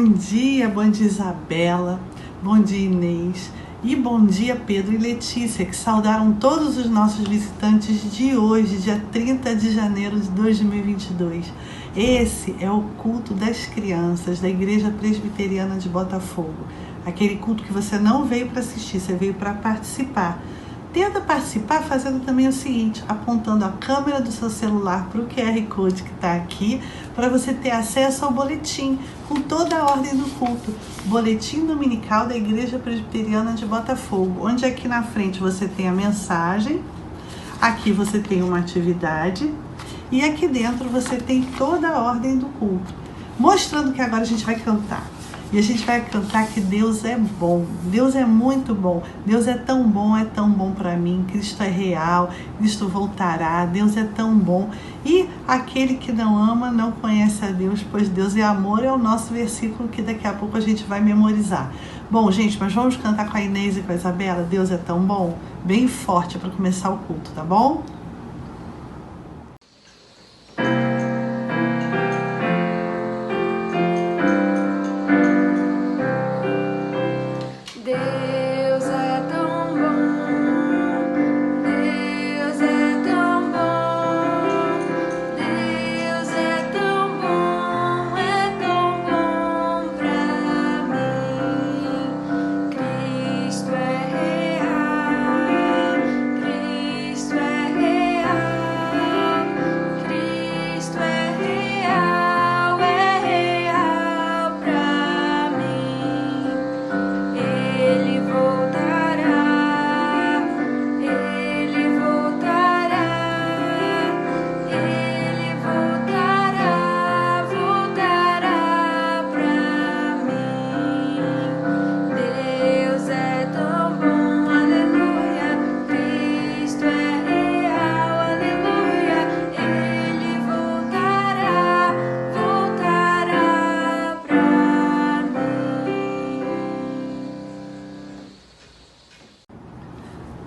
Bom dia Isabela, bom dia Inês e bom dia Pedro e Letícia, que saudaram todos os nossos visitantes de hoje, dia 30 de janeiro de 2022. Esse é o culto das crianças da Igreja Presbiteriana de Botafogo, aquele culto que você não veio para assistir, você veio para participar. Tenta participar fazendo também o seguinte, apontando a câmera do seu celular para o QR Code que está aqui, para você ter acesso ao boletim com toda a ordem do culto. Boletim dominical da Igreja Presbiteriana de Botafogo, onde aqui na frente você tem a mensagem, aqui você tem uma atividade e aqui dentro você tem toda a ordem do culto. Mostrando que agora a gente vai cantar. E a gente vai cantar que Deus é bom, Deus é muito bom, Deus é tão bom para mim, Cristo é real, Cristo voltará, Deus é tão bom. E aquele que não ama não conhece a Deus, pois Deus é amor, é o nosso versículo que daqui a pouco a gente vai memorizar. Bom, gente, mas vamos cantar com a Inês e com a Isabela, Deus é tão bom, bem forte para começar o culto, tá bom?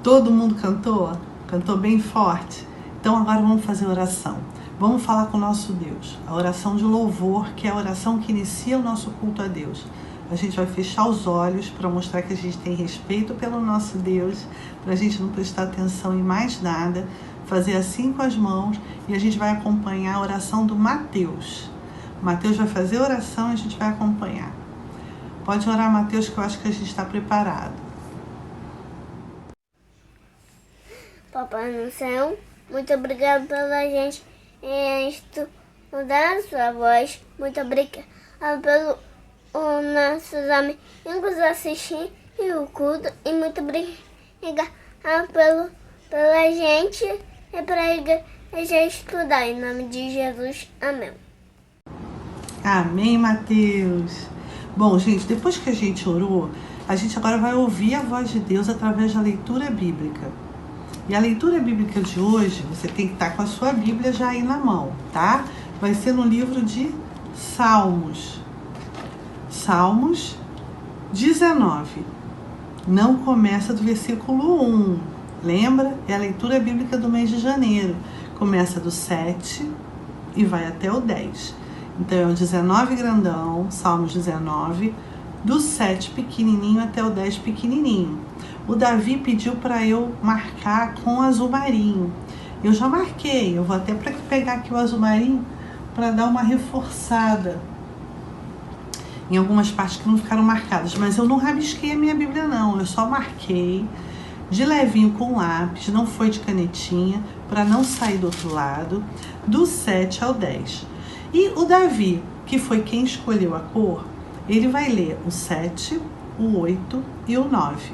Todo mundo cantou? Cantou bem forte? Então agora vamos fazer oração. Vamos falar com o nosso Deus. A oração de louvor, que é a oração que inicia o nosso culto a Deus. A gente vai fechar os olhos para mostrar que a gente tem respeito pelo nosso Deus, para a gente não prestar atenção em mais nada, fazer assim com as mãos e a gente vai acompanhar a oração do Mateus. Mateus vai fazer a oração e a gente vai acompanhar. Pode orar, Mateus, que eu acho que a gente está preparado. Papai no céu, muito obrigado pela gente estudar a sua voz. Muito obrigado pelo nossos amigos assistir o culto. E muito obrigado pela gente e pra igreja estudar. Em nome de Jesus, amém. Amém, Mateus. Bom, gente, depois que a gente orou, a gente agora vai ouvir a voz de Deus através da leitura bíblica. E a leitura bíblica de hoje, você tem que estar com a sua Bíblia já aí na mão, tá? Vai ser no livro de Salmos. Salmos 19. Não começa do versículo 1. Lembra? É a leitura bíblica do mês de janeiro. Começa do 7 e vai até o 10. Então é o 19 grandão, Salmos 19, do 7 pequenininho até o 10 pequenininho. O Davi pediu para eu marcar com azul marinho. Eu já marquei, eu vou até pegar aqui o azul marinho para dar uma reforçada em algumas partes que não ficaram marcadas. Mas eu não rabisquei a minha Bíblia não, eu só marquei de levinho com lápis, não foi de canetinha, para não sair do outro lado, do 7 ao 10. E o Davi, que foi quem escolheu a cor, ele vai ler o 7, o 8 e o 9.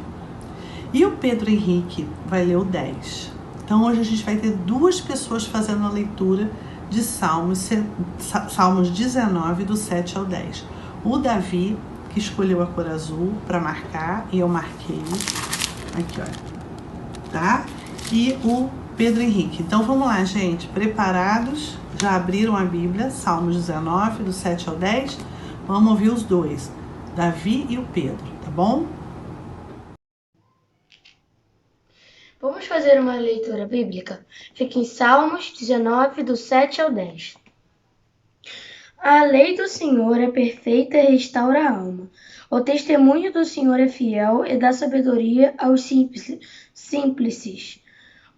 E o Pedro Henrique vai ler o 10. Então hoje a gente vai ter duas pessoas fazendo a leitura de Salmos 19, do 7 ao 10. O Davi, que escolheu a cor azul para marcar, e eu marquei. Aqui, olha. Tá? E o Pedro Henrique. Então vamos lá, gente. Preparados? Já abriram a Bíblia? Salmos 19, do 7 ao 10. Vamos ouvir os dois. Davi e o Pedro, tá bom? Vamos fazer uma leitura bíblica? Fica em Salmos 19, do 7 ao 10. A lei do Senhor é perfeita e restaura a alma. O testemunho do Senhor é fiel e dá sabedoria aos simples.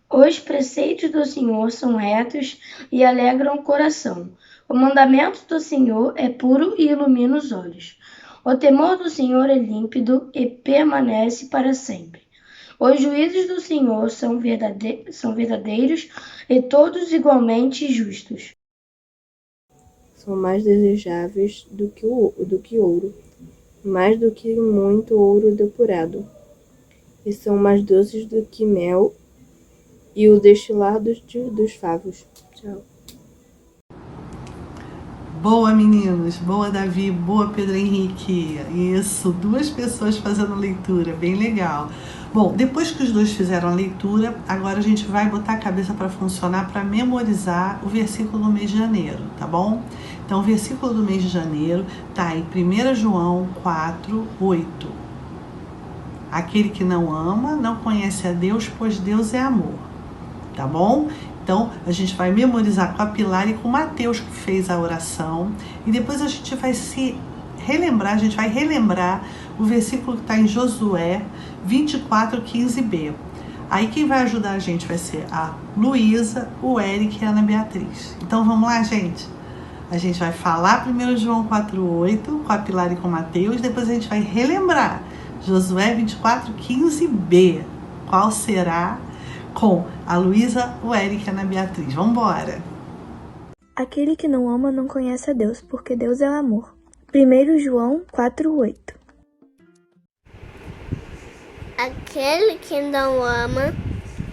Os preceitos do Senhor são retos e alegram o coração. O mandamento do Senhor é puro e ilumina os olhos. O temor do Senhor é límpido e permanece para sempre. Os juízos do Senhor são verdadeiros e todos igualmente justos. São mais desejáveis do que ouro, mais do que muito ouro depurado, e são mais doces do que mel e o destilar dos favos. Tchau. Boa, meninos. Boa, Davi. Boa, Pedro Henrique. Isso, 2 pessoas fazendo leitura, bem legal. Bom, depois que os 2 fizeram a leitura, agora a gente vai botar a cabeça para funcionar para memorizar o versículo do mês de janeiro, tá bom? Então, o versículo do mês de janeiro tá em 1 João 4, 8. Aquele que não ama, não conhece a Deus, pois Deus é amor, tá bom? Então, a gente vai memorizar com a Pilar e com o Mateus, que fez a oração. E depois a gente vai relembrar o versículo que está em Josué 24, 15b. Aí quem vai ajudar a gente vai ser a Luísa, o Eric e a Ana Beatriz. Então, vamos lá, gente? A gente vai falar 1 João 4,8 com a Pilar e com o Mateus. Depois a gente vai relembrar Josué 24, 15b. Qual será? Com a Luísa, o Eric e a Ana Beatriz. Vamos embora! Aquele que não ama não conhece a Deus, porque Deus é amor. 1 João 4,8. Aquele que não ama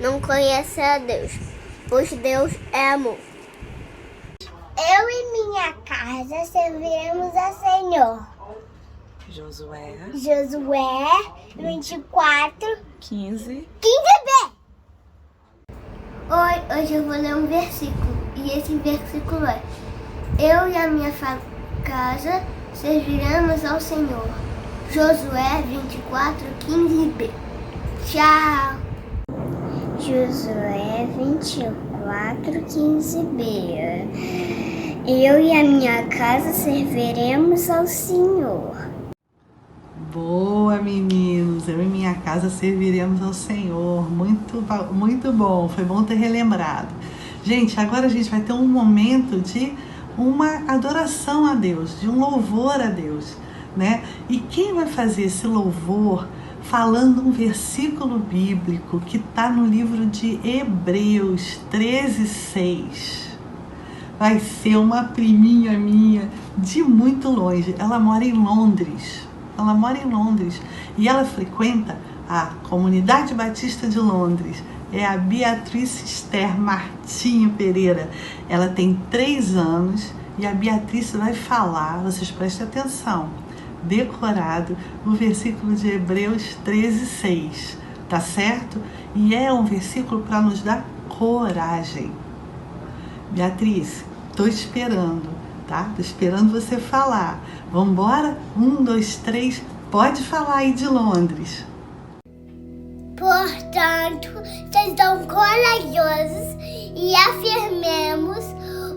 não conhece a Deus, pois Deus é amor. Eu e minha casa serviremos ao Senhor. Josué 24, 15. 15b. Oi, hoje eu vou ler um versículo, e esse versículo é: eu e a minha casa serviremos ao Senhor. Josué 24, 15b. Tchau! Josué 24, 15b. Eu e a minha casa serviremos ao Senhor. Boa, meninos! Eu e minha casa serviremos ao Senhor. Muito bom, foi bom ter relembrado. Gente, agora a gente vai ter um momento de uma adoração a Deus, de um louvor a Deus, né? E quem vai fazer esse louvor falando um versículo bíblico que está no livro de Hebreus 13:6? Vai ser uma priminha minha de muito longe. Ela mora em Londres. E ela frequenta a Comunidade Batista de Londres. É a Beatriz Esther Martinho Pereira. Ela tem 3 anos e a Beatriz vai falar, vocês prestem atenção, decorado o versículo de Hebreus 13:6, tá certo? E é um versículo para nos dar coragem. Beatriz, tô esperando, tá? Tô esperando você falar. Vamos embora? 1, 2, 3, pode falar aí de Londres. Portanto, sejam corajosos e afirmemos: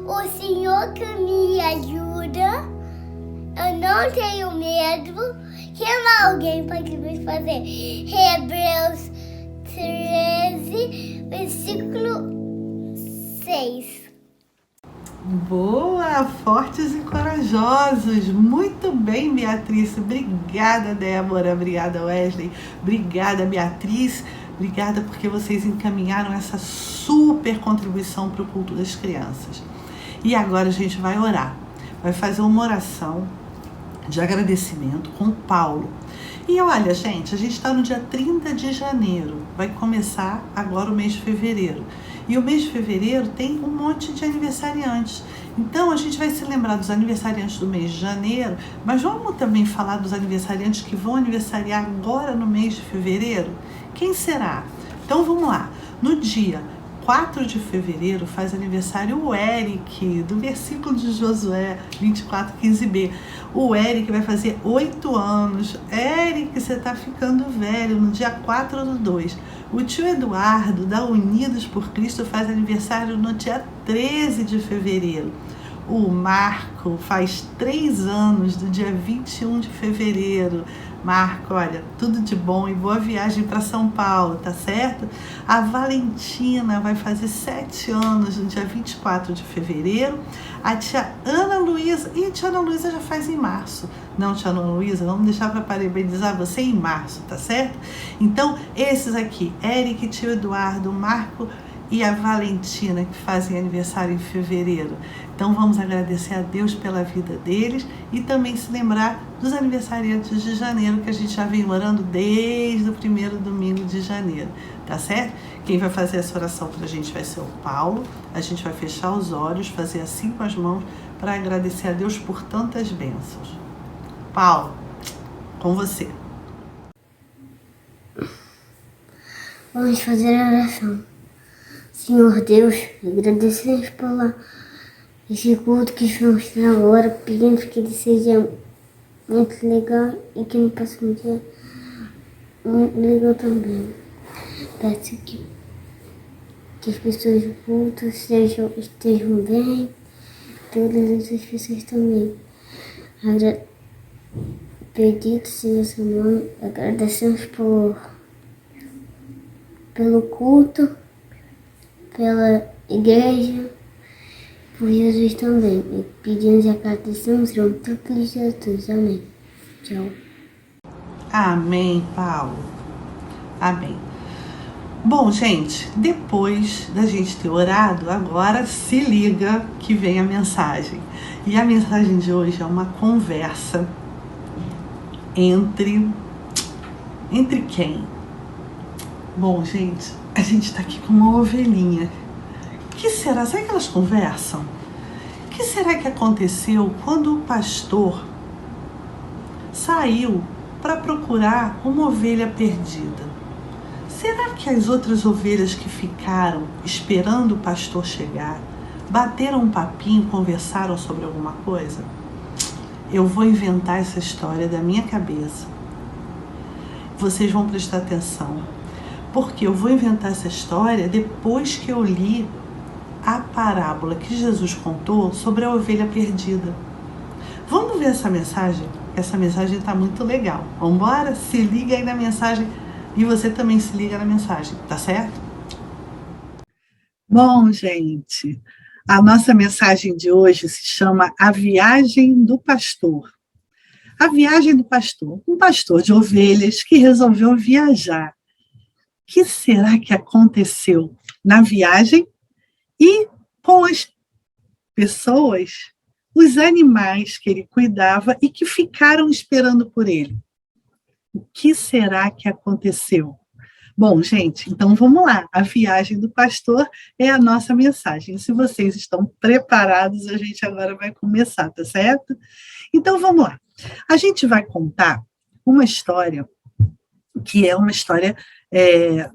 o Senhor que me ajuda. Eu não tenho medo. Chama alguém para que me fazer. Hebreus 13, versículo 6. Boa, fortes e corajosos. Muito bem, Beatriz. Obrigada, Débora. Obrigada, Wesley. Obrigada, Beatriz. Obrigada porque vocês encaminharam essa super contribuição para o culto das crianças. E agora a gente vai orar. Vai fazer uma oração de agradecimento com Paulo. E olha, gente, a gente está no dia 30 de janeiro. Vai começar agora o mês de fevereiro. E o mês de fevereiro tem um monte de aniversariantes. Então, a gente vai se lembrar dos aniversariantes do mês de janeiro, mas vamos também falar dos aniversariantes que vão aniversariar agora no mês de fevereiro? Quem será? Então, vamos lá. No dia 4 de fevereiro faz aniversário o Eric, do versículo de Josué 24, 15b. O Eric vai fazer 8 anos. Eric, você tá ficando velho, no dia 4/2. O tio Eduardo, da Unidos por Cristo, faz aniversário no dia 13 de fevereiro. O Marco faz 3 anos, do dia 21 de fevereiro. Marco, olha, tudo de bom e boa viagem para São Paulo, tá certo? A Valentina vai fazer 7 anos, no dia 24 de fevereiro. A tia Ana Luísa, e a tia Ana Luísa já faz em março. Não, tia Ana Luísa, vamos deixar para parabenizar você em março, tá certo? Então, esses aqui, Eric, tio Eduardo, Marco e a Valentina, que fazem aniversário em fevereiro. Então vamos agradecer a Deus pela vida deles e também se lembrar dos aniversariantes de janeiro, que a gente já vem orando desde o primeiro domingo de janeiro, tá certo? Quem vai fazer essa oração pra gente vai ser o Paulo. A gente vai fechar os olhos, fazer assim com as mãos para agradecer a Deus por tantas bênçãos. Paulo, com você. Vamos fazer a oração. Senhor Deus, agradecemos por esse culto que vamos ter agora, pedindo que ele seja muito legal e que não passe um dia muito legal também. Peço que as pessoas do culto estejam bem, todas as pessoas também. Bendito seja seu nome, agradecemos pelo culto, pela igreja, por Jesus também. E pedimos e agradecemos em nome de Cristo Jesus. Amém. Tchau. Amém, Paulo. Amém. Bom, gente, depois da gente ter orado, agora se liga que vem a mensagem. E a mensagem de hoje é uma conversa entre quem? Bom, gente, a gente está aqui com uma ovelhinha. O que será? Será que elas conversam? O que será que aconteceu quando o pastor saiu para procurar uma ovelha perdida? Será que as outras ovelhas que ficaram esperando o pastor chegar bateram um papinho, conversaram sobre alguma coisa? Eu vou inventar essa história da minha cabeça. Vocês vão prestar atenção, porque eu vou inventar essa história depois que eu li a parábola que Jesus contou sobre a ovelha perdida. Vamos ver essa mensagem? Essa mensagem está muito legal. Vamos embora? Se liga aí na mensagem e você também se liga na mensagem, tá certo? Bom, gente, a nossa mensagem de hoje se chama A Viagem do Pastor. A Viagem do Pastor. Um pastor de ovelhas que resolveu viajar. O que será que aconteceu na viagem e com as pessoas, os animais que ele cuidava e que ficaram esperando por ele? O que será que aconteceu? Bom, gente, então vamos lá. A Viagem do Pastor é a nossa mensagem. Se vocês estão preparados, a gente agora vai começar, tá certo? Então vamos lá. A gente vai contar uma história que é uma história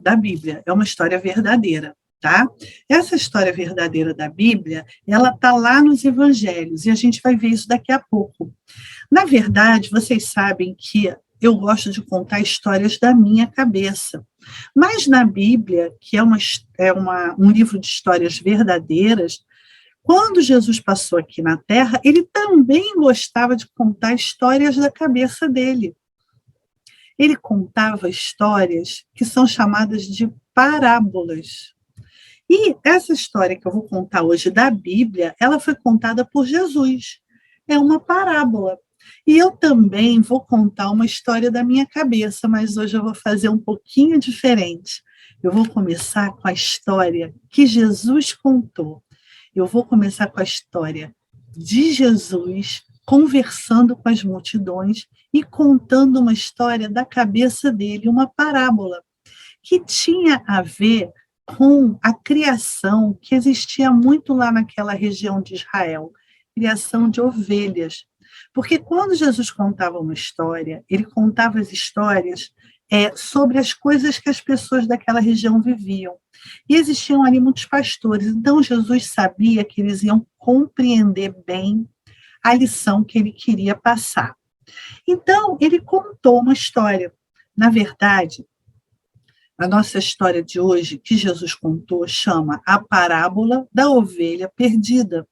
da Bíblia, é uma história verdadeira, tá? Essa história verdadeira da Bíblia, ela está lá nos Evangelhos, e a gente vai ver isso daqui a pouco. Na verdade, vocês sabem que eu gosto de contar histórias da minha cabeça, mas na Bíblia, que é um livro de histórias verdadeiras, quando Jesus passou aqui na Terra, ele também gostava de contar histórias da cabeça dele. Ele contava histórias que são chamadas de parábolas. E essa história que eu vou contar hoje da Bíblia, ela foi contada por Jesus. É uma parábola. E eu também vou contar uma história da minha cabeça, mas hoje eu vou fazer um pouquinho diferente. Eu vou começar com a história que Jesus contou. Eu vou começar com a história de Jesus conversando com as multidões e contando uma história da cabeça dele, uma parábola, que tinha a ver com a criação que existia muito lá naquela região de Israel, criação de ovelhas. Porque quando Jesus contava uma história, ele contava as histórias sobre as coisas que as pessoas daquela região viviam. E existiam ali muitos pastores, então Jesus sabia que eles iam compreender bem a lição que ele queria passar. Então, ele contou uma história. Na verdade, a nossa história de hoje, que Jesus contou, chama A Parábola da Ovelha Perdida.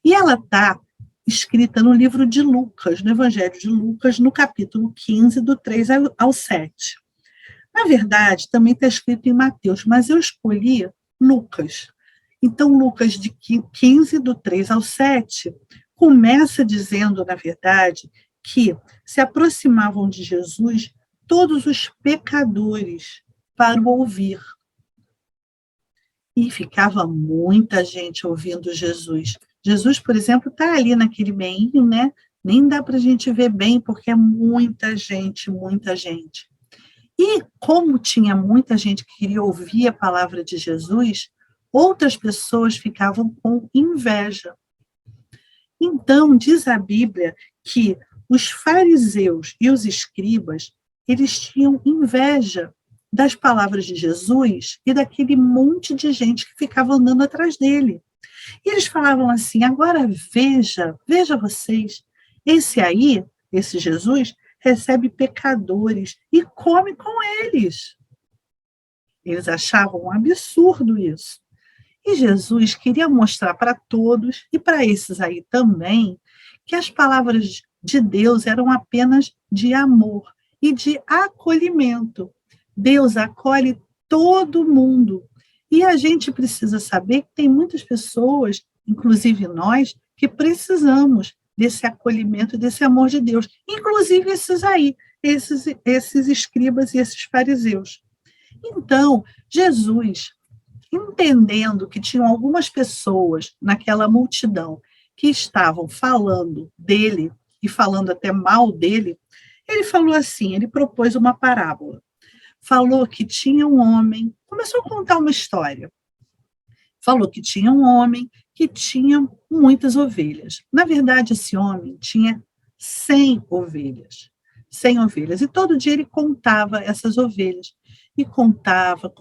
E ela está escrita no livro de Lucas, no Evangelho de Lucas, no capítulo 15, do 3 ao 7. Na verdade, também está escrito em Mateus, mas eu escolhi Lucas. Então, Lucas de 15, do 3 ao 7, começa dizendo, na verdade, que se aproximavam de Jesus todos os pecadores para o ouvir. E ficava muita gente ouvindo Jesus. Jesus, por exemplo, está ali naquele meinho, né? Nem dá para a gente ver bem, porque é muita gente, muita gente. E como tinha muita gente que queria ouvir a palavra de Jesus, outras pessoas ficavam com inveja. Então, diz a Bíblia que os fariseus e os escribas, eles tinham inveja das palavras de Jesus e daquele monte de gente que ficava andando atrás dele. E eles falavam assim, agora veja vocês, esse Jesus, recebe pecadores e come com eles. Eles achavam um absurdo isso. E Jesus queria mostrar para todos, e para esses aí também, que as palavras de Deus eram apenas de amor e de acolhimento. Deus acolhe todo mundo. E a gente precisa saber que tem muitas pessoas, inclusive nós, que precisamos desse acolhimento, desse amor de Deus. Inclusive esses aí, esses escribas e esses fariseus. Então, Jesus, entendendo que tinham algumas pessoas naquela multidão que estavam falando dele e falando até mal dele, ele falou assim, ele propôs uma parábola. Falou que tinha um homem, começou a contar uma história. Falou que tinha um homem que tinha muitas ovelhas. Na verdade, esse homem tinha 100 ovelhas. 100 ovelhas. E todo dia ele contava essas ovelhas. E contava,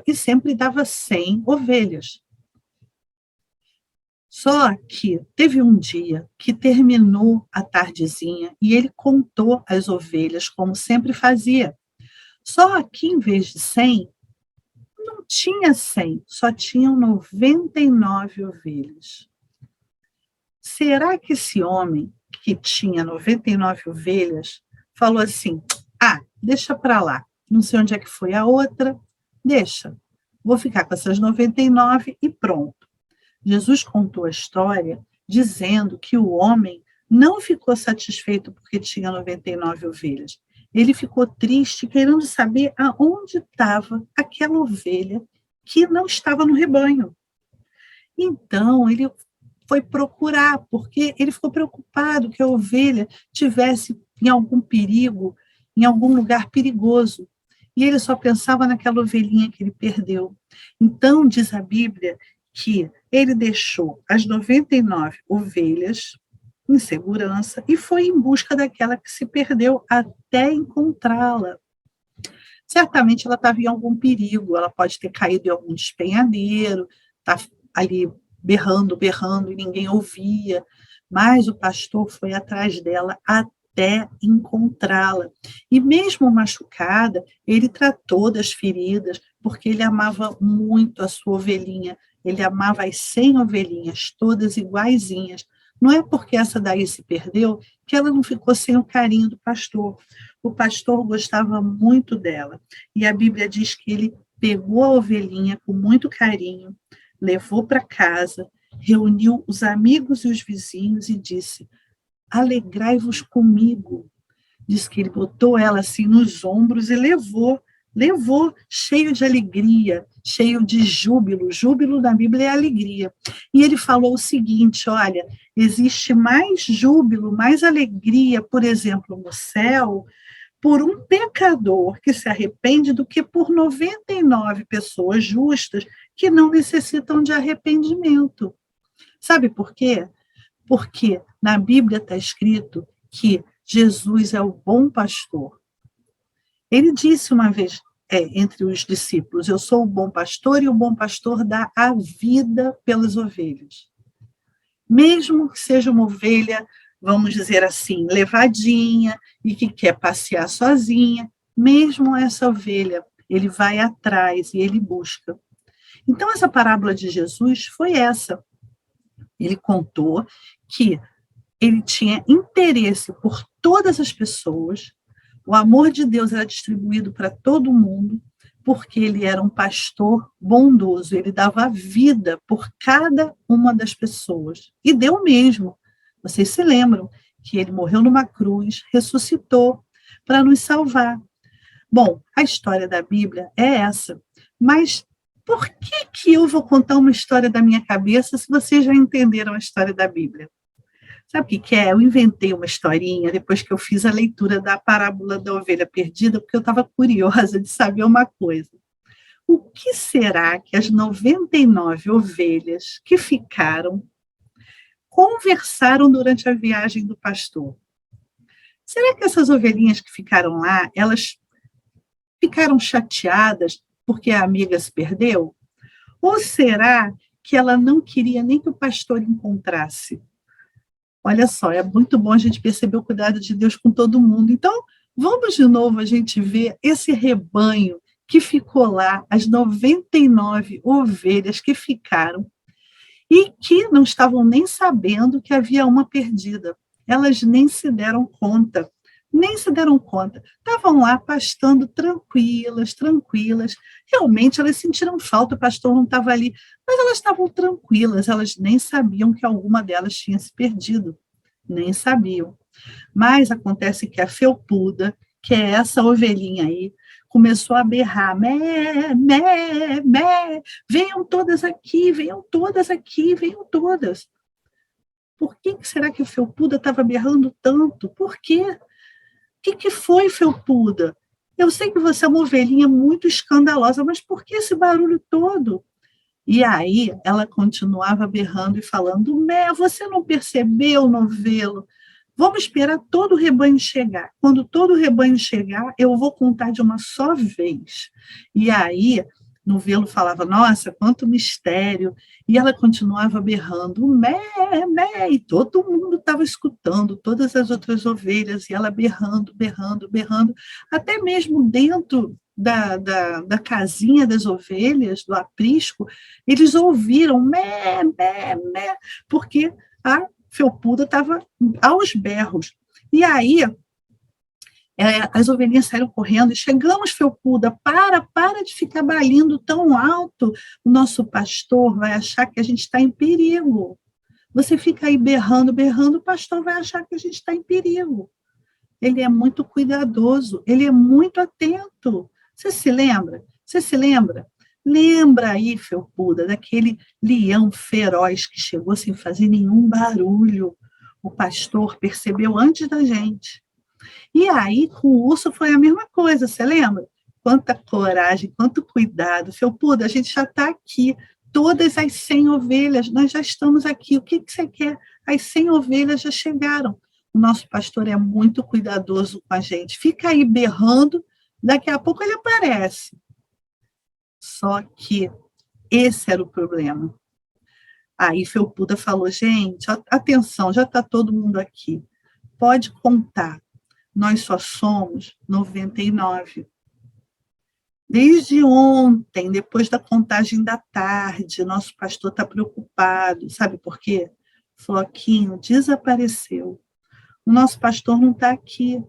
e sempre dava 100 ovelhas. Só que teve um dia que terminou a tardezinha e ele contou as ovelhas, como sempre fazia. Só que, em vez de 100, não tinha 100, só tinham 99 ovelhas. Será que esse homem, que tinha 99 ovelhas, falou assim, deixa para lá, não sei onde é que foi a outra, deixa, vou ficar com essas 99 e pronto. Jesus contou a história dizendo que o homem não ficou satisfeito porque tinha 99 ovelhas. Ele ficou triste, querendo saber aonde estava aquela ovelha que não estava no rebanho. Então, ele foi procurar, porque ele ficou preocupado que a ovelha tivesse em algum perigo, em algum lugar perigoso. E ele só pensava naquela ovelhinha que ele perdeu. Então, diz a Bíblia que ele deixou as 99 ovelhas em segurança e foi em busca daquela que se perdeu até encontrá-la. Certamente ela estava em algum perigo, ela pode ter caído em algum despenhadeiro, está ali berrando e ninguém ouvia, mas o pastor foi atrás dela até encontrá-la. E mesmo machucada, ele tratou das feridas, porque ele amava muito a sua ovelhinha, ele amava as 100 ovelhinhas, todas iguaizinhas. Não é porque essa daí se perdeu que ela não ficou sem o carinho do pastor. O pastor gostava muito dela. E a Bíblia diz que ele pegou a ovelhinha com muito carinho, levou para casa, reuniu os amigos e os vizinhos e disse, alegrai-vos comigo. Diz que ele botou ela assim nos ombros e levou cheio de alegria, cheio de júbilo. Júbilo na Bíblia é alegria. E ele falou o seguinte, olha, existe mais júbilo, mais alegria, por exemplo, no céu, por um pecador que se arrepende do que por 99 pessoas justas que não necessitam de arrependimento. Sabe por quê? Porque na Bíblia está escrito que Jesus é o bom pastor. Ele disse uma vez entre os discípulos, eu sou o bom pastor e o bom pastor dá a vida pelas ovelhas. Mesmo que seja uma ovelha, vamos dizer assim, levadinha e que quer passear sozinha, mesmo essa ovelha, ele vai atrás e ele busca. Então, essa parábola de Jesus foi essa. Ele contou que ele tinha interesse por todas as pessoas, o amor de Deus era distribuído para todo mundo, porque ele era um pastor bondoso, ele dava vida por cada uma das pessoas. E deu mesmo. Vocês se lembram que ele morreu numa cruz, ressuscitou para nos salvar. Bom, a história da Bíblia é essa, mas por que eu vou contar uma história da minha cabeça se vocês já entenderam a história da Bíblia? Sabe o que é? Eu inventei uma historinha depois que eu fiz a leitura da parábola da ovelha perdida, porque eu estava curiosa de saber uma coisa. O que será que as 99 ovelhas que ficaram conversaram durante a viagem do pastor? Será que essas ovelhinhas que ficaram lá, elas ficaram chateadas porque a amiga se perdeu? Ou será que ela não queria nem que o pastor encontrasse? Olha só, é muito bom a gente perceber o cuidado de Deus com todo mundo. Então, vamos de novo a gente ver esse rebanho que ficou lá, as 99 ovelhas que ficaram e que não estavam nem sabendo que havia uma perdida. Elas nem se deram conta. Estavam lá pastando tranquilas. Realmente elas sentiram falta, o pastor não estava ali, mas elas estavam tranquilas, elas nem sabiam que alguma delas tinha se perdido, nem sabiam. Mas acontece que a felpuda, que é essa ovelhinha aí, começou a berrar, mé, mé, mé, venham todas aqui, venham todas aqui, venham todas. Por que será que a felpuda estava berrando tanto? Por quê? O que foi, felpuda? Eu sei que você é uma ovelhinha muito escandalosa, mas por que esse barulho todo? E aí ela continuava berrando e falando, Mé, você não percebeu, novelo? Vamos esperar todo o rebanho chegar. Quando todo o rebanho chegar, eu vou contar de uma só vez. E aí Novelo falava, nossa, quanto mistério. E ela continuava berrando, mé, mé, e todo mundo estava escutando, todas as outras ovelhas, e ela berrando, até mesmo dentro da casinha das ovelhas, do aprisco, eles ouviram mé, mé, mé, porque a felpuda estava aos berros. E aí as ovelhinhas saíram correndo e chegamos, felpuda, para de ficar balindo tão alto, o nosso pastor vai achar que a gente está em perigo. Você fica aí berrando, o pastor vai achar que a gente está em perigo. Ele é muito cuidadoso, ele é muito atento. Você se lembra? Lembra aí, felpuda, daquele leão feroz que chegou sem fazer nenhum barulho. O pastor percebeu antes da gente. E aí, com o urso foi a mesma coisa, você lembra? Quanta coragem, quanto cuidado. Felpuda, a gente já está aqui, todas as 100 ovelhas, nós já estamos aqui. O que você quer? As 100 ovelhas já chegaram. O nosso pastor é muito cuidadoso com a gente. Fica aí berrando, daqui a pouco ele aparece. Só que esse era o problema. Aí Felpuda falou, gente, atenção, já está todo mundo aqui. Pode contar. Nós só somos 99. Desde ontem, depois da contagem da tarde, nosso pastor está preocupado. Sabe por quê? Floquinho desapareceu. O nosso pastor não está aqui.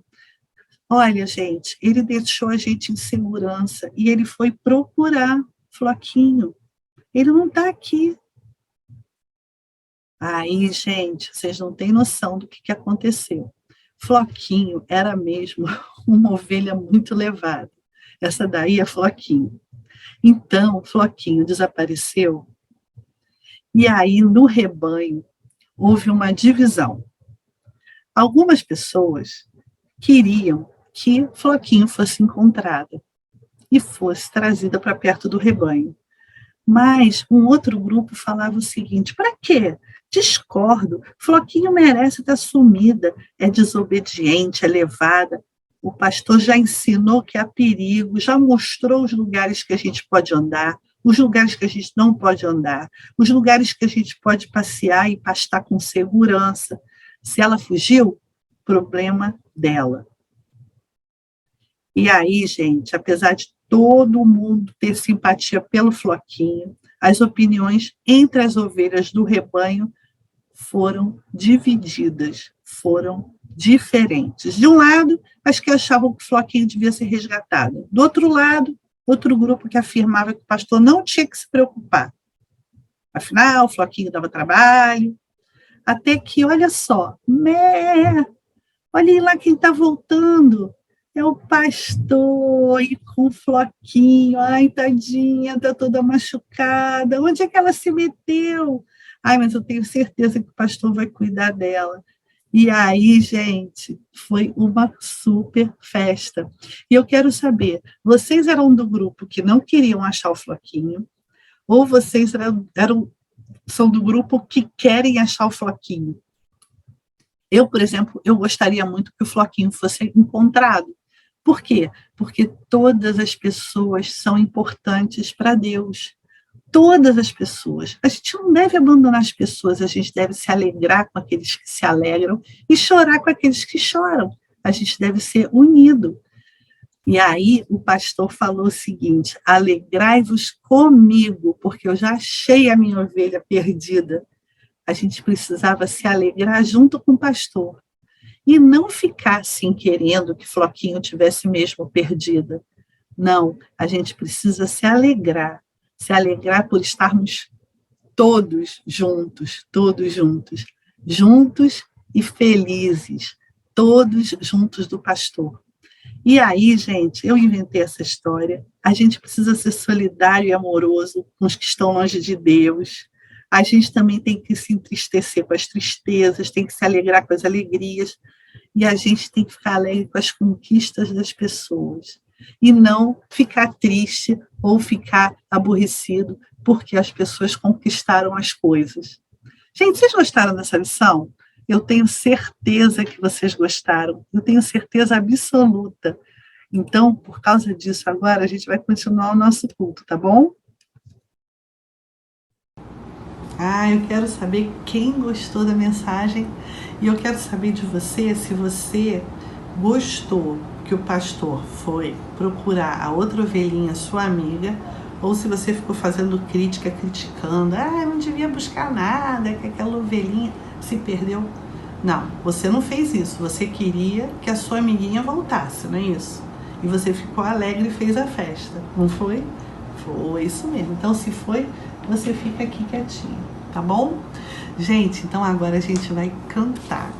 Olha, gente, ele deixou a gente em segurança e ele foi procurar Floquinho. Ele não está aqui. Aí, gente, vocês não têm noção do que aconteceu. Floquinho era mesmo uma ovelha muito levada. Essa daí é Floquinho. Então, Floquinho desapareceu. E aí, no rebanho, houve uma divisão. Algumas pessoas queriam que Floquinho fosse encontrada e fosse trazida para perto do rebanho. Mas um outro grupo falava o seguinte, para quê? Discordo, Floquinho merece estar sumida, é desobediente, é levada. O pastor já ensinou que há perigo, já mostrou os lugares que a gente pode andar, os lugares que a gente não pode andar, os lugares que a gente pode passear e pastar com segurança. Se ela fugiu, problema dela. E aí, gente, apesar de todo mundo ter simpatia pelo Floquinho, as opiniões entre as ovelhas do rebanho foram divididas, foram diferentes. De um lado, as que achavam que o Floquinho devia ser resgatado. Do outro lado, outro grupo que afirmava que o pastor não tinha que se preocupar. Afinal, o Floquinho dava trabalho. Até que, olha só, olhem lá quem está voltando. É o pastor, e com o Floquinho. Ai, tadinha, está toda machucada. Onde é que ela se meteu? Ai, mas eu tenho certeza que o pastor vai cuidar dela. E aí, gente, foi uma super festa. E eu quero saber, vocês eram do grupo que não queriam achar o Floquinho, ou vocês são do grupo que querem achar o Floquinho? Eu, por exemplo, eu gostaria muito que o Floquinho fosse encontrado. Por quê? Porque todas as pessoas são importantes para Deus. Todas as pessoas. A gente não deve abandonar as pessoas, a gente deve se alegrar com aqueles que se alegram e chorar com aqueles que choram. A gente deve ser unido. E aí o pastor falou o seguinte: alegrai-vos comigo, porque eu já achei a minha ovelha perdida. A gente precisava se alegrar junto com o pastor. E não ficar assim querendo que Floquinho tivesse mesmo perdida. Não, a gente precisa se alegrar por estarmos todos juntos e felizes, todos juntos do pastor. E aí, gente, eu inventei essa história, a gente precisa ser solidário e amoroso com os que estão longe de Deus, a gente também tem que se entristecer com as tristezas, tem que se alegrar com as alegrias, e a gente tem que ficar alegre com as conquistas das pessoas. E não ficar triste ou ficar aborrecido porque as pessoas conquistaram as coisas. Gente, vocês gostaram dessa lição? Eu tenho certeza que vocês gostaram, eu tenho certeza absoluta. Então, por causa disso, agora a gente vai continuar o nosso culto, tá bom? Eu quero saber quem gostou da mensagem e eu quero saber de você se você gostou que o pastor foi procurar a outra ovelhinha, sua amiga, ou se você ficou fazendo crítica, criticando, não devia buscar nada, que aquela ovelhinha se perdeu. Não, você não fez isso, você queria que a sua amiguinha voltasse, não é isso? E você ficou alegre e fez a festa, não foi? Foi isso mesmo. Então, se foi, você fica aqui quietinho, tá bom? Gente, então agora a gente vai cantar.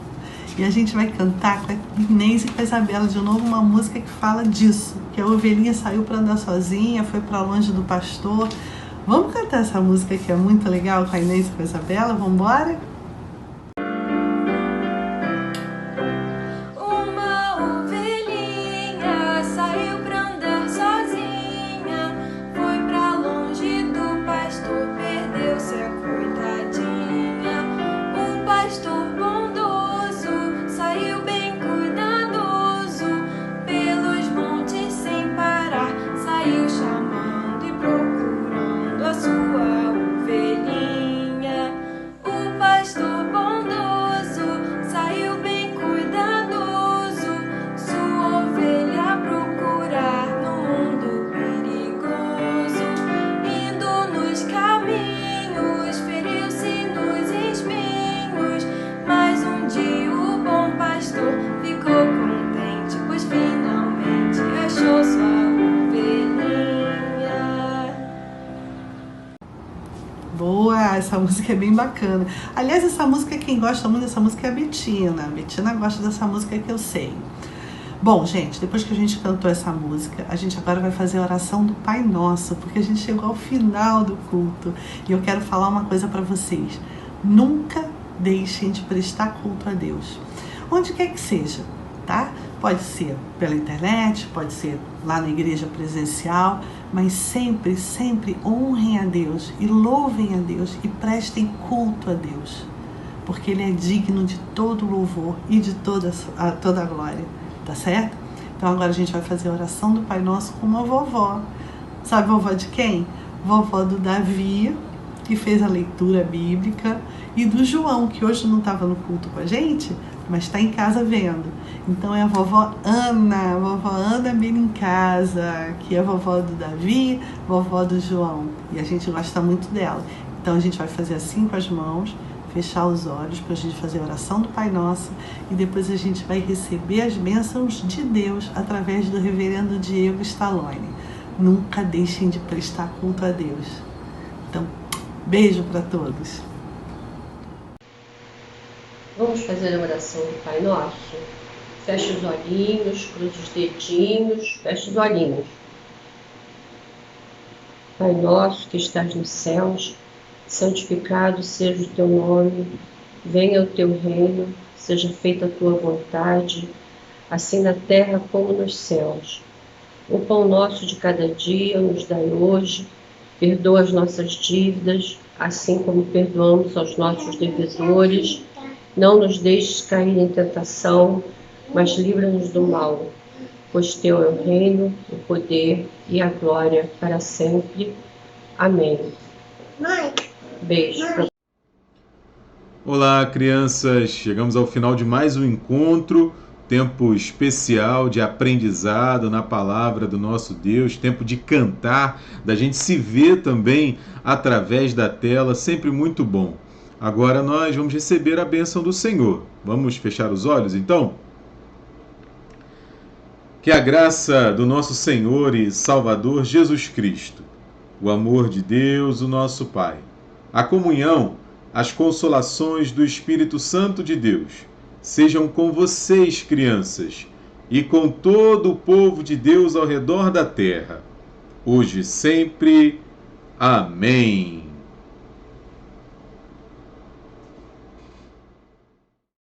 E a gente vai cantar com a Inês e com a Isabela de novo uma música que fala disso, que a ovelhinha saiu para andar sozinha, foi para longe do pastor. Vamos cantar essa música que é muito legal com a Inês e com a Isabela? Vamos embora? Essa música é bem bacana. Aliás, essa música, quem gosta muito dessa música é a Betina. A Betina gosta dessa música, que eu sei. Bom, gente, depois que a gente cantou essa música, a gente agora vai fazer a oração do Pai Nosso, porque a gente chegou ao final do culto. E eu quero falar uma coisa para vocês. Nunca deixem de prestar culto a Deus. Onde quer que seja, tá? Pode ser pela internet, pode ser lá na igreja presencial, mas sempre, sempre honrem a Deus e louvem a Deus e prestem culto a Deus, porque Ele é digno de todo louvor e de toda a glória, tá certo? Então agora a gente vai fazer a oração do Pai Nosso com uma vovó. Sabe vovó de quem? Vovó do Davi, que fez a leitura bíblica, e do João, que hoje não estava no culto com a gente, mas está em casa vendo. Então é a vovó Ana Benincasa, que é a vovó do Davi, vovó do João. E a gente gosta muito dela. Então a gente vai fazer assim com as mãos, fechar os olhos para a gente fazer a oração do Pai Nosso e depois a gente vai receber as bênçãos de Deus através do reverendo Diego Stallone. Nunca deixem de prestar culto a Deus. Então, beijo para todos. Vamos fazer a oração do Pai Nosso? Feche os olhinhos, cruza os dedinhos, feche os olhinhos. Pai nosso que estás nos céus, santificado seja o teu nome, venha o teu reino, seja feita a tua vontade, assim na terra como nos céus. O pão nosso de cada dia nos dai hoje, perdoa as nossas dívidas, assim como perdoamos aos nossos devedores. Não nos deixes cair em tentação, mas livra-nos do mal. Pois teu é o reino, o poder e a glória para sempre. Amém. Beijo. Olá, crianças! Chegamos ao final de mais um encontro, tempo especial de aprendizado na palavra do nosso Deus, tempo de cantar, da gente se ver também através da tela, sempre muito bom. Agora nós vamos receber a bênção do Senhor. Vamos fechar os olhos, então? Que a graça do nosso Senhor e Salvador Jesus Cristo, o amor de Deus, o nosso Pai, a comunhão, as consolações do Espírito Santo de Deus, sejam com vocês, crianças, e com todo o povo de Deus ao redor da terra, hoje e sempre. Amém.